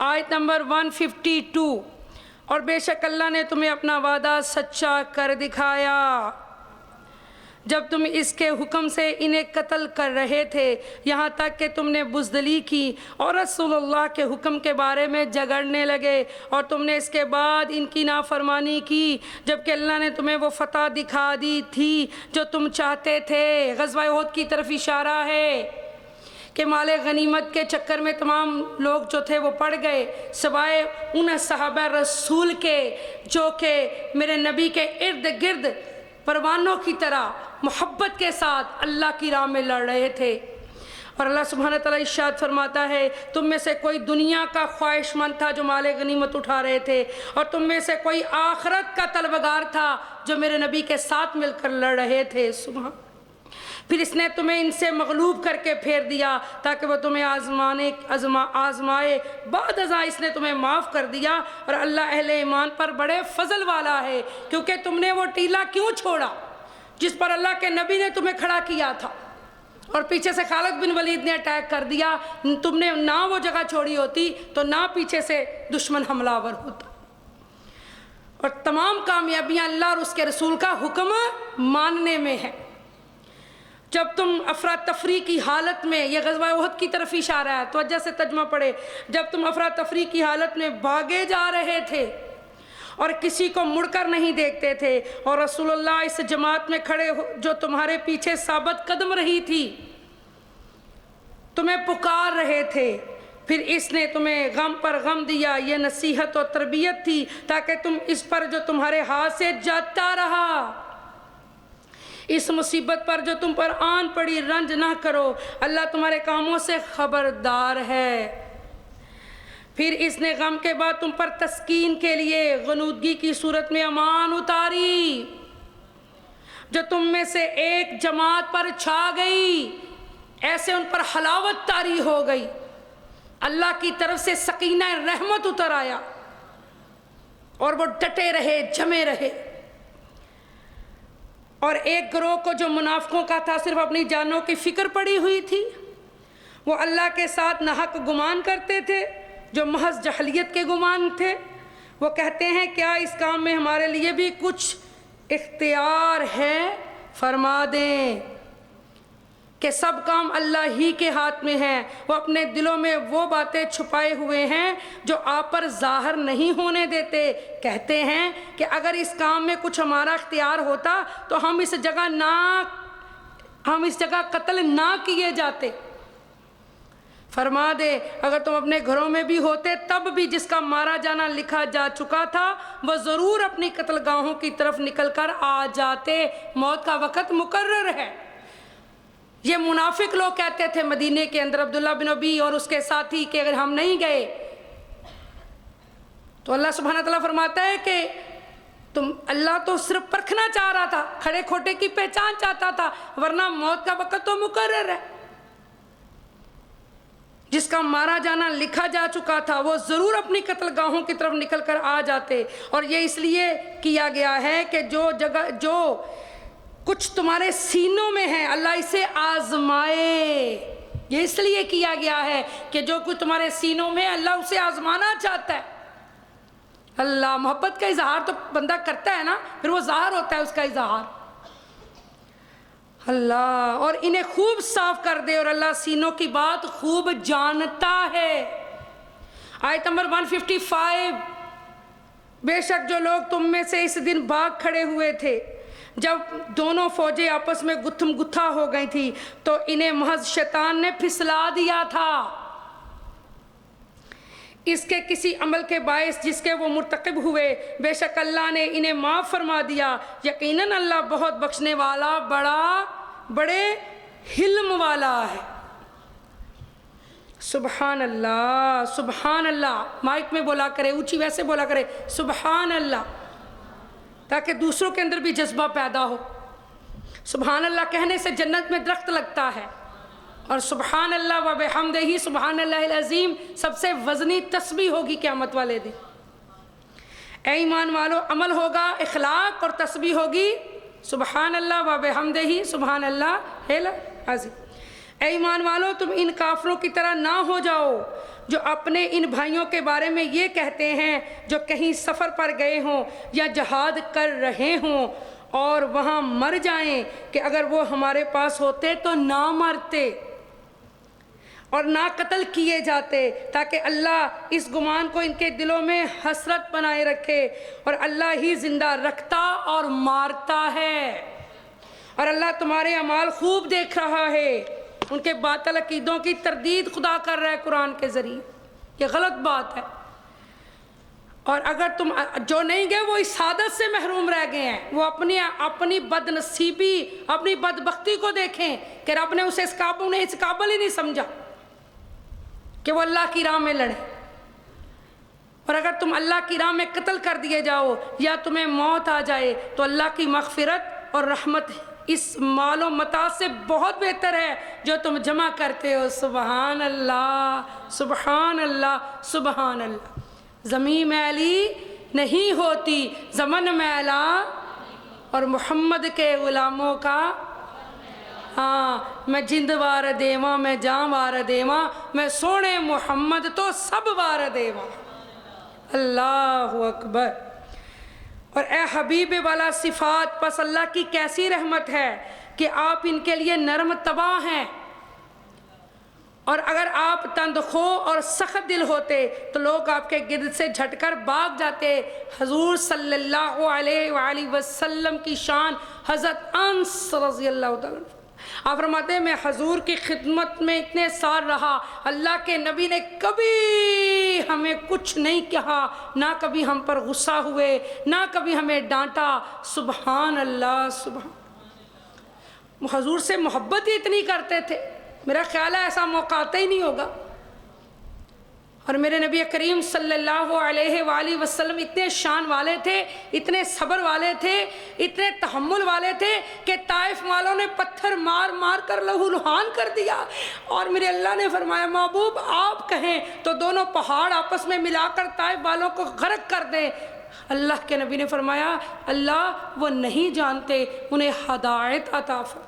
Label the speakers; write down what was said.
Speaker 1: آیت نمبر 152، اور بے شک اللہ نے تمہیں اپنا وعدہ سچا کر دکھایا جب تم اس کے حکم سے انہیں قتل کر رہے تھے، یہاں تک کہ تم نے بزدلی کی اور رسول اللہ کے حکم کے بارے میں جھگڑنے لگے، اور تم نے اس کے بعد ان کی نافرمانی کی جبکہ اللہ نے تمہیں وہ فتح دکھا دی تھی جو تم چاہتے تھے۔ غزوہ احد کی طرف اشارہ ہے کہ مال غنیمت کے چکر میں تمام لوگ جو تھے وہ پڑ گئے، سوائے ان صحابہ رسول کے جو کہ میرے نبی کے ارد گرد پروانوں کی طرح محبت کے ساتھ اللہ کی راہ میں لڑ رہے تھے۔ اور اللہ سبحانہ تعالیٰ ارشاد فرماتا ہے، تم میں سے کوئی دنیا کا خواہش مند تھا جو مال غنیمت اٹھا رہے تھے، اور تم میں سے کوئی آخرت کا طلبگار تھا جو میرے نبی کے ساتھ مل کر لڑ رہے تھے۔ سبحان، پھر اس نے تمہیں ان سے مغلوب کر کے پھیر دیا تاکہ وہ تمہیں آزمائے، بعد ازاں اس نے تمہیں معاف کر دیا، اور اللہ اہل ایمان پر بڑے فضل والا ہے، کیونکہ تم نے وہ ٹیلا کیوں چھوڑا جس پر اللہ کے نبی نے تمہیں کھڑا کیا تھا، اور پیچھے سے خالد بن ولید نے اٹیک کر دیا۔ تم نے نہ وہ جگہ چھوڑی ہوتی تو نہ پیچھے سے دشمن حملہ آور ہوتا۔ اور تمام کامیابیاں اللہ اور اس کے رسول کا حکم ماننے میں ہے۔ جب تم افراتفری کی حالت میں، یہ غزوہ احد کی طرف اشارہ ہے، توجہ سے ترجمہ پڑھے، جب تم افراتفری کی حالت میں بھاگے جا رہے تھے اور کسی کو مڑ کر نہیں دیکھتے تھے، اور رسول اللہ اس جماعت میں کھڑے جو تمہارے پیچھے ثابت قدم رہی تھی تمہیں پکار رہے تھے، پھر اس نے تمہیں غم پر غم دیا، یہ نصیحت اور تربیت تھی تاکہ تم اس پر جو تمہارے ہاتھ سے جاتا رہا، اس مصیبت پر جو تم پر آن پڑی رنج نہ کرو، اللہ تمہارے کاموں سے خبردار ہے۔ پھر اس نے غم کے بعد تم پر تسکین کے لیے غنودگی کی صورت میں امان اتاری جو تم میں سے ایک جماعت پر چھا گئی، ایسے ان پر حلاوت طاری ہو گئی، اللہ کی طرف سے سکینہ رحمت اتر آیا اور وہ ڈٹے رہے، جمے رہے۔ اور ایک گروہ کو جو منافقوں کا تھا، صرف اپنی جانوں کی فکر پڑی ہوئی تھی، وہ اللہ کے ساتھ ناحق گمان کرتے تھے جو محض جہلیت کے گمان تھے۔ وہ کہتے ہیں کیا اس کام میں ہمارے لیے بھی کچھ اختیار ہے؟ فرما دیں کہ سب کام اللہ ہی کے ہاتھ میں ہیں، وہ اپنے دلوں میں وہ باتیں چھپائے ہوئے ہیں جو آپ پر ظاہر نہیں ہونے دیتے۔ کہتے ہیں کہ اگر اس کام میں کچھ ہمارا اختیار ہوتا تو ہم اس جگہ قتل نہ کیے جاتے۔ فرما دے اگر تم اپنے گھروں میں بھی ہوتے تب بھی جس کا مارا جانا لکھا جا چکا تھا وہ ضرور اپنی قتل گاہوں کی طرف نکل کر آ جاتے، موت کا وقت مقرر ہے۔ یہ منافق لوگ کہتے تھے مدینے کے اندر، عبداللہ بن ابی اور اس کے ساتھی، کہ اگر ہم نہیں گئے تو اللہ سبحانہ تعالیٰ فرماتا ہے کہ اللہ تو صرف پرکھنا چاہ رہا تھا، کھڑے کھوٹے کی پہچان چاہتا تھا، ورنہ موت کا وقت تو مقرر ہے۔ جس کا مارا جانا لکھا جا چکا تھا وہ ضرور اپنی قتل گاہوں کی طرف نکل کر آ جاتے، اور یہ اس لیے کیا گیا ہے کہ جو کچھ تمہارے سینوں میں ہے اللہ اسے آزمائے۔ یہ اس لیے کیا گیا ہے کہ جو کچھ تمہارے سینوں میں ہے اللہ اسے آزمانا چاہتا ہے۔ اللہ محبت کا اظہار تو بندہ کرتا ہے نا، پھر وہ ظاہر ہوتا ہے اس کا اظہار۔ اللہ اور انہیں خوب صاف کر دے، اور اللہ سینوں کی بات خوب جانتا ہے۔ آیت نمبر 155، بے شک جو لوگ تم میں سے اس دن بھاگ کھڑے ہوئے تھے جب دونوں فوجیں آپس میں گتھم گتھا ہو گئی تھی تو انہیں محض شیطان نے پھسلا دیا تھا اس کے کسی عمل کے باعث جس کے وہ مرتکب ہوئے، بے شک اللہ نے انہیں معاف فرما دیا، یقیناً اللہ بہت بخشنے والا بڑے حلم والا ہے۔ سبحان اللہ، سبحان اللہ، مائک میں بولا کرے، اونچی ویسے بولا کرے سبحان اللہ، تاکہ دوسروں کے اندر بھی جذبہ پیدا ہو۔ سبحان اللہ کہنے سے جنت میں درخت لگتا ہے، اور سبحان اللہ و بحمدہ سبحان اللہ العظیم سب سے وزنی تسبیح ہوگی قیامت والے دن۔ اے ایمان والو، عمل ہوگا اخلاق اور تسبیح ہوگی سبحان اللہ و بحمدہ سبحان اللہ العظیم۔ اے ایمان والو تم ان کافروں کی طرح نہ ہو جاؤ جو اپنے ان بھائیوں کے بارے میں یہ کہتے ہیں جو کہیں سفر پر گئے ہوں یا جہاد کر رہے ہوں اور وہاں مر جائیں کہ اگر وہ ہمارے پاس ہوتے تو نہ مرتے اور نہ قتل کیے جاتے، تاکہ اللہ اس گمان کو ان کے دلوں میں حسرت بنائے رکھے، اور اللہ ہی زندہ رکھتا اور مارتا ہے، اور اللہ تمہارے اعمال خوب دیکھ رہا ہے۔ ان کے باطل عقیدوں کی تردید خدا کر رہا ہے قرآن کے ذریعے، یہ غلط بات ہے۔ اور اگر تم جو نہیں گئے وہ اس سعادت سے محروم رہ گئے ہیں، وہ اپنی بد نصیبی، اپنی بدبختی کو دیکھیں کہ رب نے اسے اس قابل ہی نہیں سمجھا کہ وہ اللہ کی راہ میں لڑے۔ اور اگر تم اللہ کی راہ میں قتل کر دیے جاؤ یا تمہیں موت آ جائے تو اللہ کی مغفرت اور رحمت اس مال و متاع سے بہت بہتر ہے جو تم جمع کرتے ہو۔ سبحان اللہ، سبحان اللہ، سبحان اللہ۔ زمین میلی نہیں ہوتی، زمن میلا اور محمد کے غلاموں کا ہاں میں جند وار دیواں، میں جان وار دیواں، میں سونے محمد تو سب وار دیواں۔ اللہ اکبر۔ اور اے حبیب والا صفات، پس اللہ کی کیسی رحمت ہے کہ آپ ان کے لیے نرم طبع ہیں، اور اگر آپ تندخو اور سخت دل ہوتے تو لوگ آپ کے گرد سے جھٹ کر بھاگ جاتے۔ حضور صلی اللہ علیہ وآلہ وسلم کی شان حضرت انس رضی اللہ تعالیٰ آپ فرماتے ہیں میں حضور کی خدمت میں اتنے سال رہا، اللہ کے نبی نے کبھی ہمیں کچھ نہیں کہا، نہ کبھی ہم پر غصہ ہوئے، نہ کبھی ہمیں ڈانٹا۔ سبحان اللہ، سبحان۔ حضور سے محبت ہی اتنی کرتے تھے، میرا خیال ہے ایسا موقع آتا ہی نہیں ہوگا۔ اور میرے نبی کریم صلی اللہ علیہ وآلہ وسلم اتنے شان والے تھے، اتنے صبر والے تھے، اتنے تحمل والے تھے کہ طائف والوں نے پتھر مار مار کر لہو لہان کر دیا، اور میرے اللہ نے فرمایا محبوب آپ کہیں تو دونوں پہاڑ آپس میں ملا کر طائف والوں کو غرق کر دیں۔ اللہ کے نبی نے فرمایا اللہ وہ نہیں جانتے، انہیں ہدایت عطا فرما۔